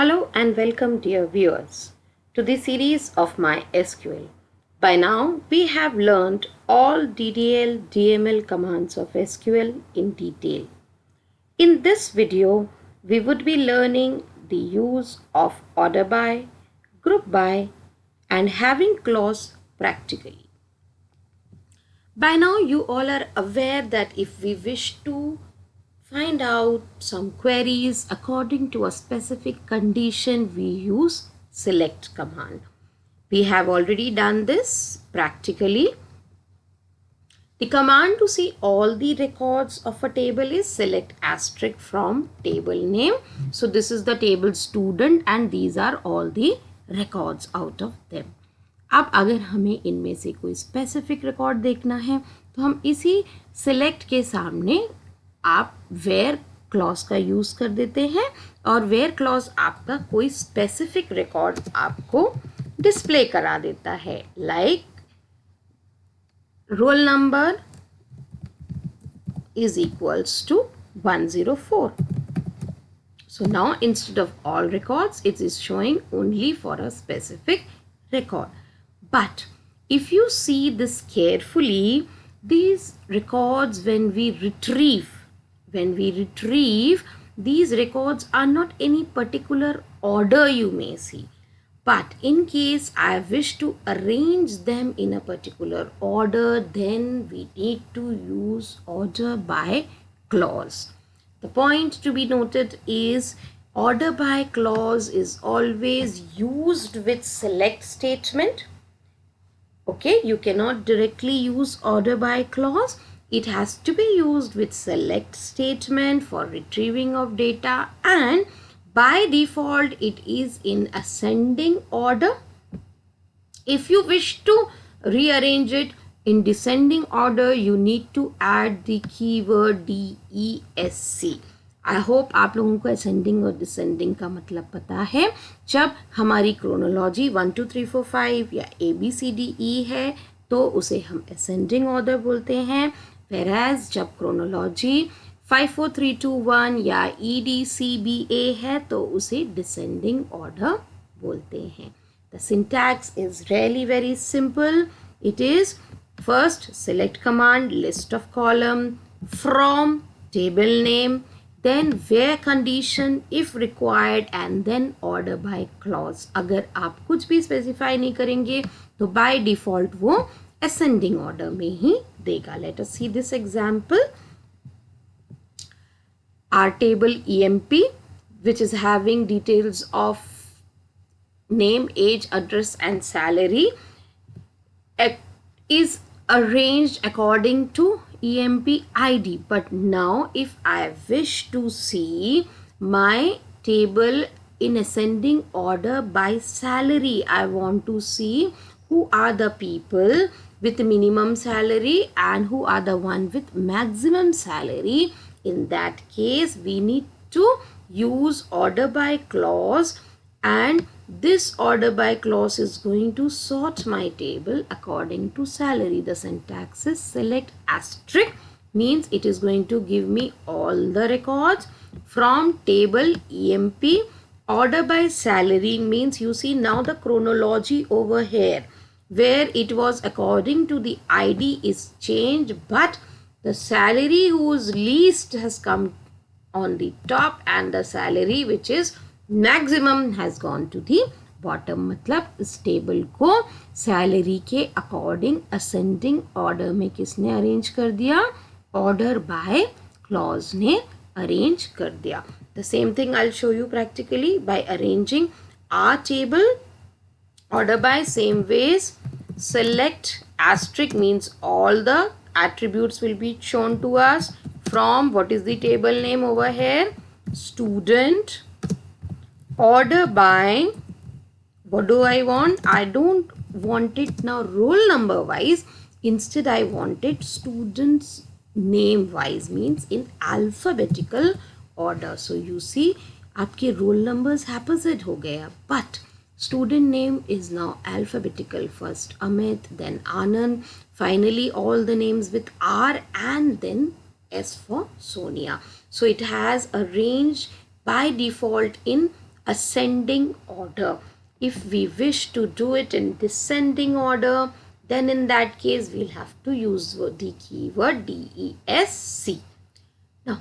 Hello and welcome, dear viewers, to the series of my SQL. By now, we have learned all DDL, DML commands of SQL in detail. In this video, we would be learning the use of order by, group by, and having clause practically. By now, you all are aware that if we wish to find out some queries according to a specific condition, we use select command. We have already done this practically. The command to see all the records of a table is select asterisk from table name. So this is the table student and these are all the records out of them. अब अगर हमें इनमें से कोई specific record देखना है तो हम इसी सिलेक्ट के सामने आप वेयर क्लॉज का यूज़ कर देते हैं और वेयर क्लॉज आपका कोई स्पेसिफिक रिकॉर्ड आपको डिस्प्ले करा देता है like roll number is equals to 104. So now instead of all records, it is showing only for a specific record. But if you see this carefully, these records when we retrieve these records are not any particular order you may see. But in case I wish to arrange them in a particular order, then we need to use order by clause. The point to be noted is order by clause is always used with select statement. Okay, you cannot directly use order by clause. It has to be used with select statement for retrieving of data, and by default it is in ascending order. If you wish to rearrange it in descending order, you need to add the keyword DESC. I hope आप लोगों को ascending और descending का मतलब पता है. जब हमारी chronology 1 2 3 4 5 या ABCDE है तो उसे हम ascending order बोलते हैं, whereas जब chronology 5 4 3 2 1 या EDCBA है तो उसे descending order बोलते हैं. The syntax is really very simple. It is first select command, list of column, from table name, then where condition if required, and then order by clause. अगर आप कुछ भी specify नहीं करेंगे तो by default वो ascending order में ही देगा. Let us see this example. Our table EMP, which is having details of name, age, address and salary, is arranged according to EMP ID. But now if I wish to see my table in ascending order by salary, I want to see who are the people with minimum salary and who are the one with maximum salary. In that case, we need to use order by clause, and this order by clause is going to sort my table according to salary. The syntax is select asterisk, means it is going to give me all the records from table EMP. Order by salary means you see now the chronology over here where it was according to the ID is changed, but the salary whose least has come on the top and the salary which is maximum has gone to the bottom. मतलब इस table को salary के according ascending order में किसने arrange कर दिया? Order by clause ने arrange कर दिया. The same thing I'll show you practically by arranging our table order by same ways. Select asterisk means all the attributes will be shown to us from what is the table name over here? Student. Order by, what do I want? I don't want it now roll number wise. Instead, I want it students name wise, means in alphabetical order. So you see, आपके roll numbers opposite हो गया, but student name is now alphabetical. First Amit, then Anand, finally all the names with R, and then S for Sonia. So it has arranged by default in ascending order. If we wish to do it in descending order, then in that case we'll have to use the keyword DESC. Now,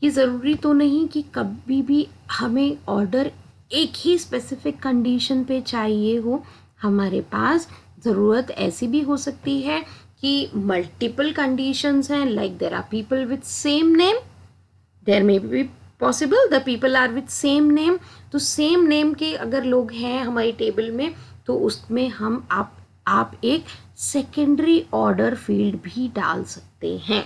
ये ज़रूरी तो नहीं कि कभी भी हमें order एक ही specific condition पे चाहिए हो. हमारे पास ज़रूरत ऐसी भी हो सकती है कि मल्टीपल कंडीशंस हैं, like there are people with same name, there may be possible the people are with same name. तो सेम नेम के अगर लोग हैं हमारी टेबल में तो उसमें हम आप एक सेकेंडरी ऑर्डर फील्ड भी डाल सकते हैं.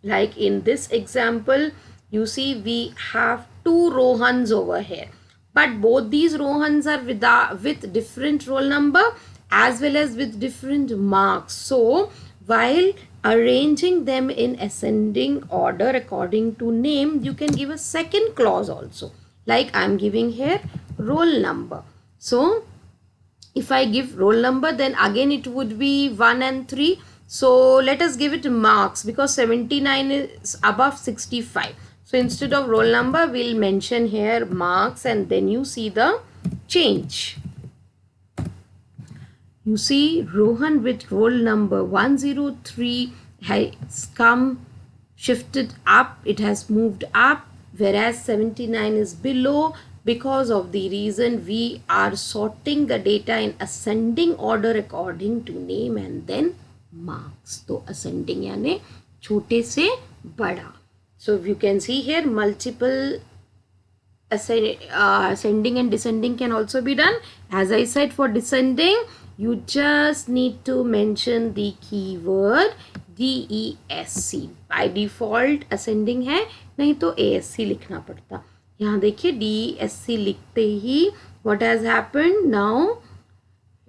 Like in this example, you see we have two Rohans over here, but both these Rohans are with different roll number as well as with different marks. So while arranging them in ascending order according to name, you can give a second clause also. Like I am giving here roll number. So if I give roll number, then again it would be 1 and 3. So let us give it marks because 79 is above 65. So instead of roll number, we'll mention here marks, and then you see the change. You see Rohan with roll number 103 has come, shifted up, it has moved up, whereas 79 is below because of the reason we are sorting the data in ascending order according to name and then marks. तो ascending यानी छोटे से बड़ा. So you can see here multiple ascending and descending can also be done. As I said, for descending you just need to mention the keyword DESC. By default ascending है, नहीं तो ASC लिखना पड़ता. यहाँ देखिए DESC लिखते ही what has happened now,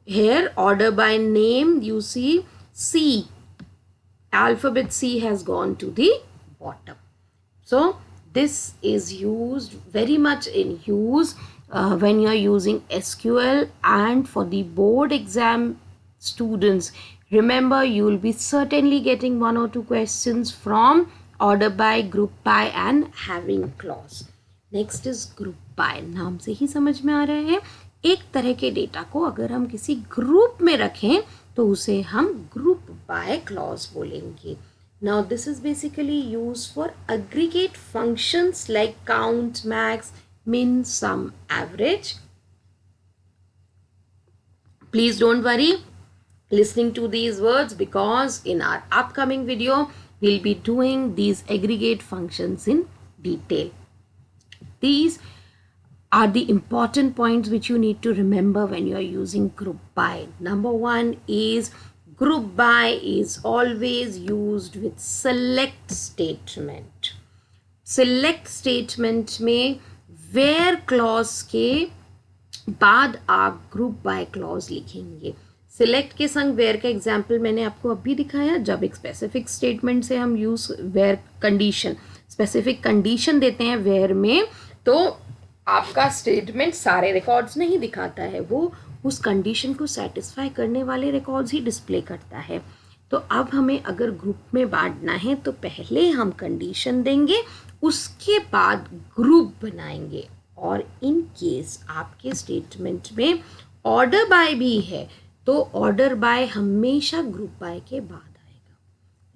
here order by name, you see C, alphabet C has gone to the bottom. So this is used very much in use when you are using SQL, and for the board exam students, remember you will be certainly getting 1 or 2 questions from order by, group by and having clause. Next is group by. नाम से ही समझ में आ रहा है, एक तरह के data को अगर हम किसी ग्रुप में रखें तो उसे हम ग्रुप बाय क्लॉज बोलेंगे. Now this is basically used for aggregate functions like count, max, min, sum, average. Please don't worry listening to these words because in our upcoming video we'll be doing these aggregate functions in detail. These are the important points which you need to remember when you are using group by. Number 1 is group by is always used with select statement. Select statement में where clause के बाद आप group by clause लिखेंगे. select के संग where का example मैंने आपको अभी दिखाया. जब एक स्पेसिफिक स्टेटमेंट से हम use where condition, specific condition देते हैं where में, तो आपका स्टेटमेंट सारे रिकॉर्ड्स नहीं दिखाता है, वो उस कंडीशन को सेटिस्फाई करने वाले रिकॉर्ड्स ही डिस्प्ले करता है. तो अब हमें अगर ग्रुप में बांटना है तो पहले हम कंडीशन देंगे, उसके बाद ग्रुप बनाएंगे. और इन केस आपके स्टेटमेंट में ऑर्डर बाय भी है तो ऑर्डर बाय हमेशा ग्रुप बाय के बाद.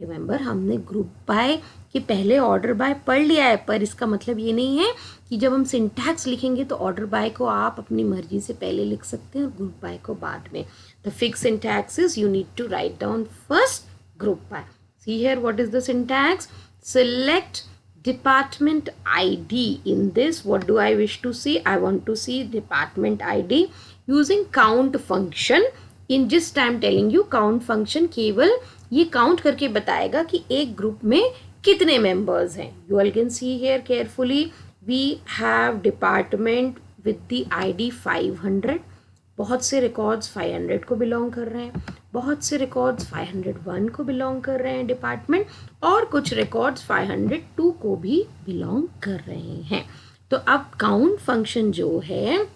रिमेंबर हमने ग्रुप बाय के पहले ऑर्डर बाय पढ़ लिया है, पर इसका मतलब ये नहीं है कि जब हम सिंटैक्स लिखेंगे तो ऑर्डर बाय को आप अपनी मर्जी से पहले लिख सकते हैं और ग्रुप बाय को बाद में. The fix syntax is you need to write down first group by. See here what is the syntax. Select department ID. In this, what do I wish to see? I want to see department ID using count function. In just I am telling you count function केवल ये count करके बताएगा कि एक group में कितने members हैं. You all can see here carefully we have department with the ID 500. बहुत से रिकॉर्ड्स 500 को बिलोंग कर रहे हैं, बहुत से रिकॉर्ड्स 501 को बिलोंग कर रहे हैं डिपार्टमेंट, और कुछ रिकॉर्ड्स 502 को भी बिलोंग कर रहे हैं. तो अब काउंट फंक्शन जो है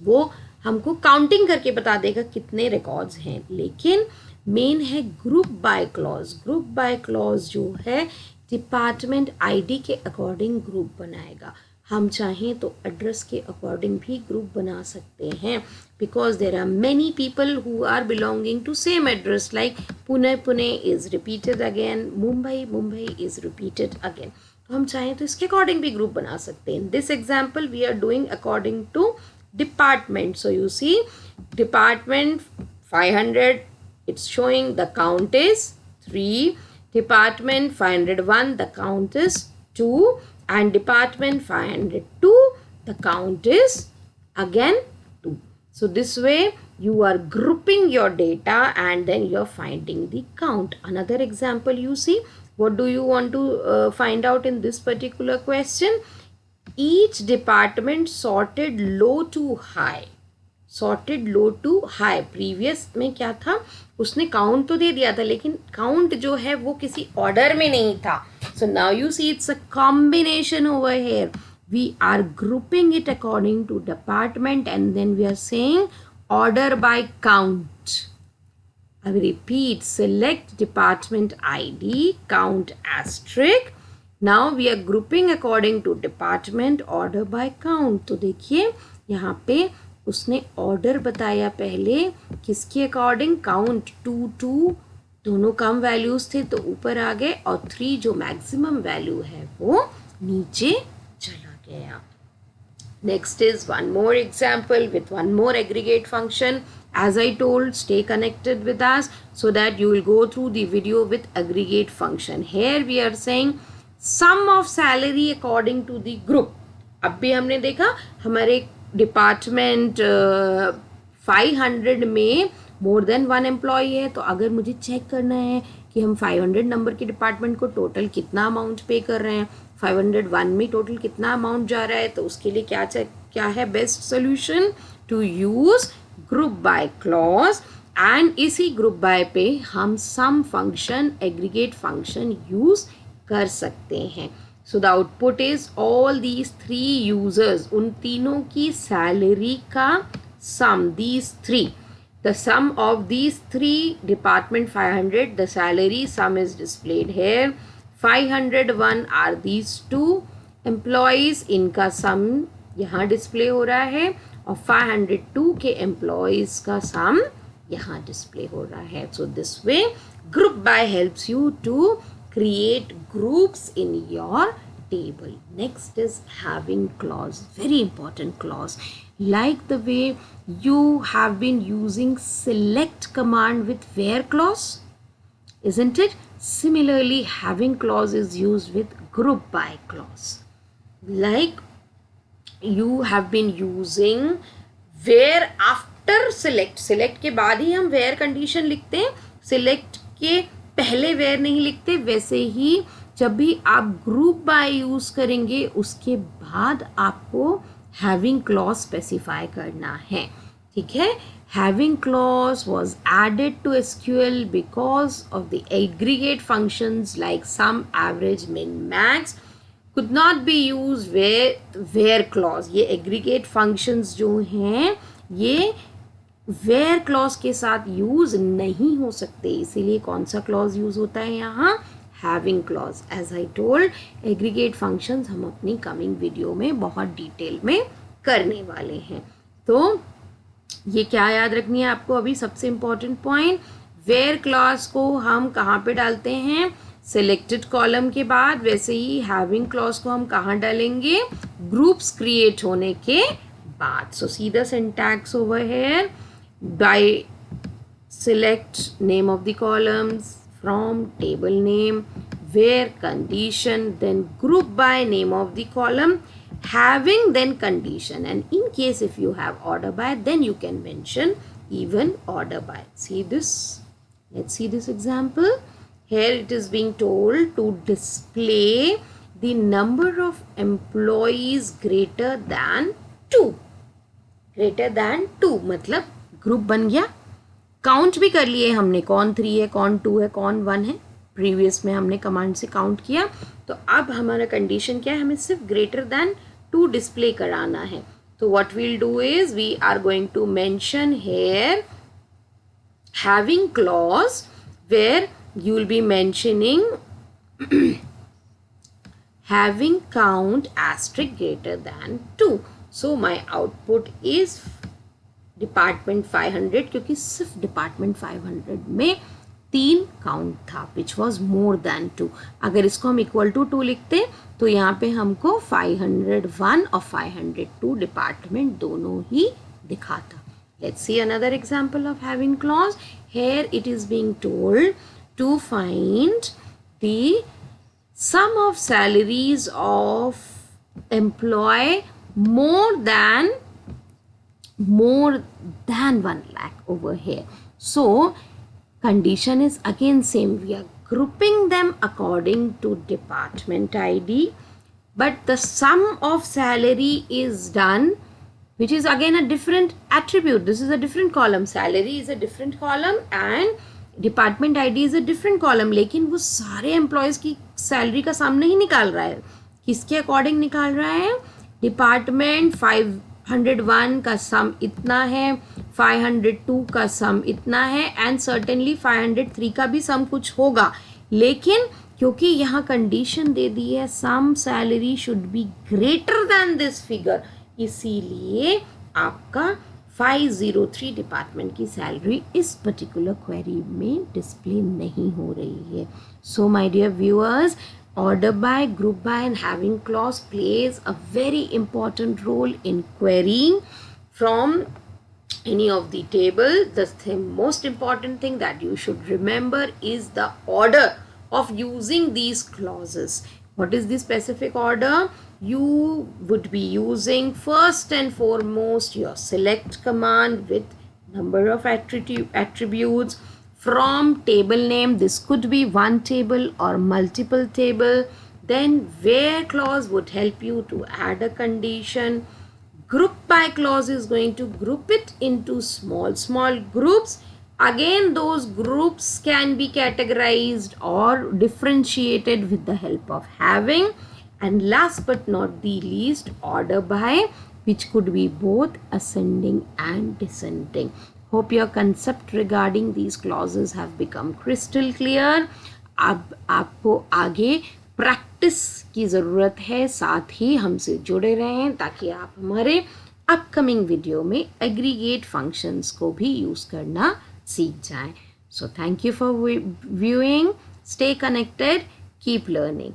वो हमको काउंटिंग करके बता देगा कितने रिकॉर्ड्स हैं, लेकिन मेन है group by clause. Group by clause जो है डिपार्टमेंट आईडी के अकॉर्डिंग ग्रुप बनाएगा. हम चाहें तो एड्रेस के अकॉर्डिंग भी ग्रुप बना सकते हैं, because there are many people who are belonging to same address, like Pune Pune is repeated again, Mumbai Mumbai is repeated again. तो हम चाहें तो इसके अकॉर्डिंग भी ग्रुप बना सकते हैं. In this example we are doing according to department. So you see department 500, it's showing the count is 3. Department 501, the count is 2. And department 502, the count is again 2. So this way you are grouping your data and then you are finding the count. Another example you see, what do you want to find out in this particular question? Each department sorted low to high. Sorted low to high. Previous में क्या था, उसने count तो दे दिया था लेकिन count जो है वो किसी ऑर्डर में नहीं था. So now you see it's a combination over here. We are grouping it according to department and then we are saying order by count. I will repeat, select department ID, count asterisk. Now we are grouping according to department, order by count. तो देखिए यहाँ पे उसने order बताया पहले किसके according, count 2 2 दोनों कम values थे तो ऊपर आ गए और 3 जो मैक्सिमम वैल्यू है वो नीचे चला गया. Next is one more example with one more aggregate function. As I told, stay connected with us so that you will go through the video with aggregate function. Here we are saying sum of salary according to the group. अब भी हमने देखा हमारे department 500 में more than 1 employee है. तो अगर मुझे चेक करना है कि हम 500 नंबर के डिपार्टमेंट को टोटल कितना अमाउंट पे कर रहे हैं, 501 में टोटल कितना अमाउंट जा रहा है, तो उसके लिए क्या है best solution, to use group by clause. And इसी ग्रुप बाय पे हम sum function, aggregate function use कर सकते हैं. So the output is all these 3 users, उन तीनों की salary का sum, these 3. The sum of these 3, department 500, the salary sum is displayed here. 501 are these 2 employees, इनका sum यहाँ display हो रहा है और 502 के employees का sum यहाँ display हो रहा है. So this way group by helps you to create groups in your table. Next is having clause, very important clause. Like the way you have been using select command with where clause, isn't it? Similarly, having clause is used with group by clause. Like you have been using where after select. select के बाद ही हम where condition लिखते हैं, select के पहले where नहीं लिखते. वैसे ही जब भी आप ग्रुप बाय यूज करेंगे उसके बाद आपको हैविंग क्लॉज स्पेसिफाई करना है. ठीक है. Having clause was added to SQL because of the aggregate functions like sum, average, min, max could not be used where clause. ये एग्रीगेट फंक्शंस जो हैं ये वेयर क्लॉज के साथ यूज नहीं हो सकते. इसीलिए कौन सा क्लॉज यूज होता है यहाँ, having clause. As I told, aggregate functions हम अपनी कमिंग वीडियो में बहुत डिटेल में करने वाले हैं. तो ये क्या याद रखनी है आपको, अभी सबसे इम्पॉर्टेंट पॉइंट, वेयर क्लॉज को हम कहाँ पे डालते हैं, सिलेक्टेड कॉलम के बाद. वैसे ही हैविंग क्लॉज को हम कहाँ डालेंगे, ग्रुप्स क्रिएट होने के बाद. So see the syntax over here. By select name of the columns from table name, where condition, then group by name of the column, having then condition, and in case if you have order by, then you can mention even order by. See this, let's see this example. Here it is being told to display the number of employees greater than 2. greater than 2 मतलब group बन गया. Count भी कर लिए हमने, कौन 3 है, कौन 2 है, कौन 1 है. प्रीवियस में हमने कमांड से काउंट किया. तो अब हमारा कंडीशन क्या है, हमें सिर्फ ग्रेटर दैन 2 डिस्प्ले कराना है. तो what will do is we are going to mention here having clause, where you will be mentioning having count asterisk greater than 2. So my output is department 500 क्योंकि सिर्फ department 500 में 3 count था which was more than 2. अगर इसको हम equal to 2 लिखते तो यहाँ पे हमको 501 और 502 डिपार्टमेंट दोनों ही दिखाता. Let's see another example of having clause. Here it is being told to find the sum of salaries of employee more than 1 lakh over here. So condition is again same. We are grouping them according to department ID, but the sum of salary is done, which is again a different attribute. This is a different column. Salary is a different column and department ID is a different column. लेकिन वो सारे employees की salary का sum नहीं निकाल रहा है. किसके according निकाल रहा है? Department 501 का sum इतना है, 502 का sum इतना है and certainly 503 का भी sum कुछ होगा. लेकिन क्योंकि यहाँ condition दे दी है some salary should be greater than this figure, इसीलिए आपका 503 डिपार्टमेंट की सैलरी इस पर्टिकुलर क्वेरी में डिस्प्ले नहीं हो रही है. So my dear viewers, order by, group by and having clause plays a very important role in querying from any of the table. The most important thing that you should remember is the order of using these clauses. What is the specific order? You would be using first and foremost your select command with number of attributes from table name. This could be one table or multiple table. Then where clause would help you to add a condition. Group by clause is going to group it into small groups. Again, those groups can be categorized or differentiated with the help of having. And last but not the least, order by, which could be both ascending and descending. Hope your concept regarding these clauses have become crystal clear. अब आपको आगे practice की ज़रूरत है, साथ ही हमसे जुड़े रहें ताकि आप हमारे अपकमिंग वीडियो में एग्रीगेट फंक्शंस को भी यूज़ करना सीख जाएं. So thank you for viewing. Stay connected. Keep learning.